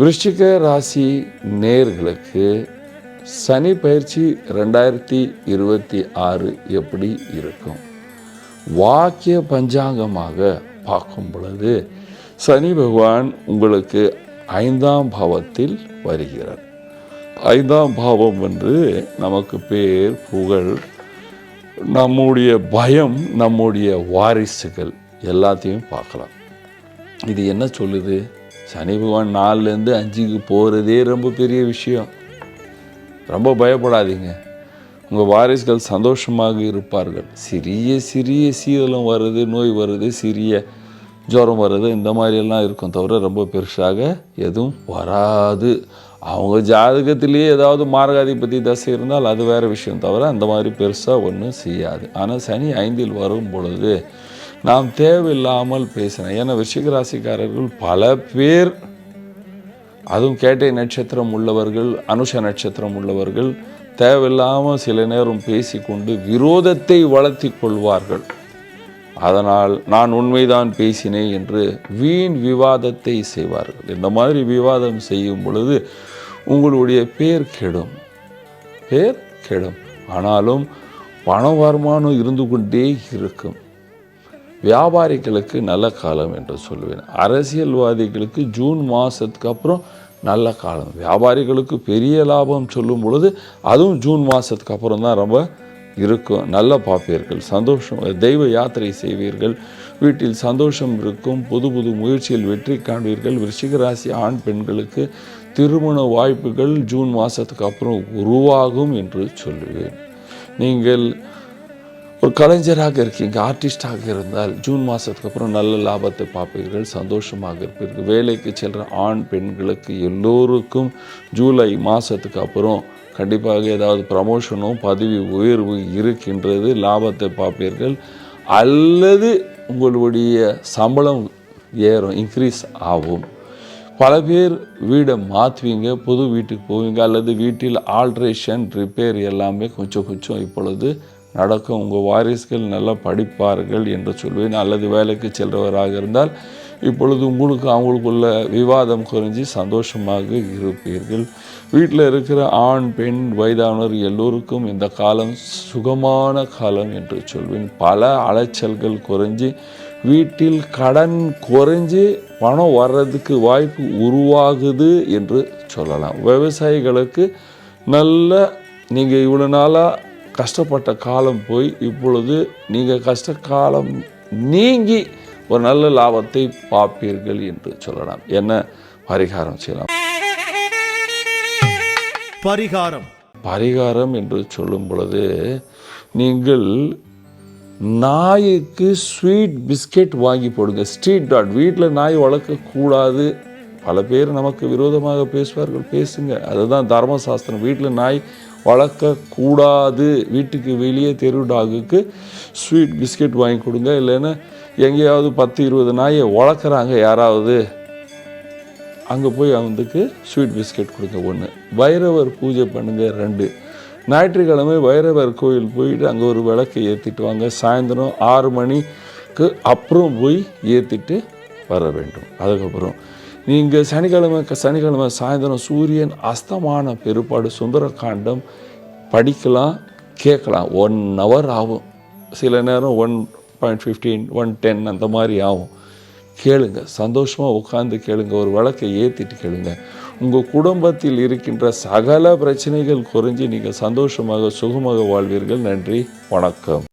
விருச்சிக ராசி நேயர்களுக்கு சனி பயிற்சி 2026 எப்படி இருக்கும்? வாக்கிய பஞ்சாங்கமாக பார்க்கும் பொழுது சனி பகவான் உங்களுக்கு 5ஆம் பாவத்தில் வருகிறார். 5ஆம் பாவம் என்று நமக்கு பேர் புகழ், நம்முடைய பயம், நம்முடைய வாரிசுகள் எல்லாத்தையும் பார்க்கலாம். இது என்ன சொல்லுது? சனி பகவான் 4லேருந்து 5க்கு போகிறதே ரொம்ப பெரிய விஷயம். ரொம்ப பயப்படாதீங்க. உங்கள் வாரிசுகள் சந்தோஷமாக இருப்பார்கள். சிறிய சிறிய சீதளம் வருது, நோய் வருது, சிறிய ஜுரம் வருது, இந்த மாதிரியெல்லாம் இருக்கும் தவிர ரொம்ப பெருசாக எதுவும் வராது. அவங்க ஜாதகத்திலேயே ஏதாவது மாரகாதிபதி தசை இருந்தால் அது வேறு விஷயம், தவிர அந்த மாதிரி பெருசாக ஒன்றும் செய்யாது. ஆனால் சனி 5இல் வரும் பொழுது நாம் தேவையில்லாமல் பேசினேன். ஏன்னா விருச்சிக ராசிக்காரர்கள் பல பேர், அதுவும் கேட்டை நட்சத்திரம் உள்ளவர்கள், அனுஷ நட்சத்திரம் உள்ளவர்கள் தேவையில்லாமல் சில நேரம் பேசிக்கொண்டு விரோதத்தை வளர்த்தி கொள்வார்கள். அதனால் நான் உண்மைதான் பேசினேன் என்று வீண் விவாதத்தை செய்வார்கள். இந்த மாதிரி விவாதம் செய்யும் பொழுது உங்களுடைய பேர் கெடும். ஆனாலும் பண வருமானம் இருந்து கொண்டே இருக்கும். வியாபாரிகளுக்கு நல்ல காலம் என்று சொல்லுவேன். அரசியல்வாதிகளுக்கு ஜூன் மாதத்துக்கு அப்புறம் நல்ல காலம். வியாபாரிகளுக்கு பெரிய லாபம் சொல்லும் பொழுது அதுவும் ஜூன் மாதத்துக்கு அப்புறம் தான் ரொம்ப இருக்கும். நல்லா பார்ப்பீர்கள், சந்தோஷம், தெய்வ யாத்திரை செய்வீர்கள், வீட்டில் சந்தோஷம் இருக்கும், புது புது முயற்சியில் வெற்றி காண்பீர்கள். விருச்சிக ராசி ஆண் பெண்களுக்கு திருமண வாய்ப்புகள் ஜூன் மாதத்துக்கு அப்புறம் உருவாகும் என்று சொல்லுவேன். நீங்கள் ஒரு கலைஞராக இருக்கீங்க, ஆர்டிஸ்டாக இருந்தால் ஜூன் மாதத்துக்கு அப்புறம் நல்ல லாபத்தை பார்ப்பீர்கள், சந்தோஷமாக இருப்பீர்கள். வேலைக்கு செல்கிற ஆண் பெண்களுக்கு எல்லோருக்கும் ஜூலை மாதத்துக்கு அப்புறம் கண்டிப்பாக ஏதாவது ப்ரமோஷனோ பதவி உயர்வு இருக்கின்றது, லாபத்தை பார்ப்பீர்கள். அல்லது உங்களுடைய சம்பளம் ஏறும், இன்க்ரீஸ் ஆகும். பல பேர் வீடை மாற்றுவீங்க, புது வீட்டுக்கு போவீங்க, அல்லது வீட்டில் ஆல்ட்ரேஷன் ரிப்பேர் எல்லாமே கொஞ்சம் இப்பொழுது நடக்கும். உங்கள் வாரிசுகள் நல்லா படிப்பார்கள் என்று சொல்வேன். அல்லது வேலைக்கு செல்றவராக இருந்தால் இப்பொழுது அவங்களுக்குள்ள விவாதம் குறைஞ்சி சந்தோஷமாக இருப்பீர்கள். வீட்டில் இருக்கிற ஆண் பெண் வயதானவர் எல்லோருக்கும் இந்த காலம் சுகமான காலம் என்று சொல்வேன். பல அலைச்சல்கள் குறைஞ்சி வீட்டில் கடன் குறைஞ்சி பணம் வர்றதுக்கு வாய்ப்பு உருவாகுது என்று சொல்லலாம். விவசாயிகளுக்கு நல்ல, நீங்கள் இவ்வளோ நாளாக கஷ்டப்பட்ட காலம் போய் இப்பொழுது நீங்கள் கஷ்ட காலம் நீங்கி ஒரு நல்ல லாபத்தை பார்ப்பீர்கள் என்று சொல்லலாம். என்ன பரிகாரம் செய்யலாம்? பரிகாரம் என்று சொல்லும் பொழுது நீங்கள் நாய்க்கு ஸ்வீட் பிஸ்கெட் வாங்கி போடுங்க. Street dot. வீட்டில் நாய் வளர்க்கக்கூடாது. பல பேர் நமக்கு விரோதமாக பேசுவார்கள், பேசுங்க, அதுதான் தர்மசாஸ்திரம். வீட்டில் நாய் வளர்க்கக்கூடாது. வீட்டுக்கு வெளியே தெரு டாகுக்கு ஸ்வீட் பிஸ்கெட் வாங்கி கொடுங்க. இல்லைன்னா எங்கேயாவது 10-20 நாயை வளர்க்குறாங்க யாராவது, அங்கே போய் அவனுக்கு ஸ்வீட் பிஸ்கெட் கொடுங்க. 1. பைரவர் பூஜை பண்ணுங்க. 2. ஞாயிற்றுக்கிழமை பைரவர் கோயில் போயிட்டு அங்கே ஒரு விளக்கை ஏற்றிட்டு வாங்க. சாயந்தரம் 6 மணிக்கு அப்புறம் போய் ஏற்றிட்டு வர வேண்டும். அதுக்கப்புறம் நீங்கள் சனிக்கிழமை சாயந்தரம் சூரியன் அஸ்தமான பெருப்பாடு சுந்தரகாண்டம் படிக்கலாம், கேட்கலாம். 1 hour ஆகும். சில நேரம் 1.15, 1:10 அந்த மாதிரி ஆகும். கேளுங்க, சந்தோஷமாக உட்காந்து கேளுங்க, ஒரு விளக்கை ஏற்றிட்டு கேளுங்க. உங்கள் குடும்பத்தில் இருக்கின்ற சகல பிரச்சனைகள் குறைஞ்சி நீங்கள் சந்தோஷமாக சுகமாக வாழ்வீர்கள். நன்றி, வணக்கம்.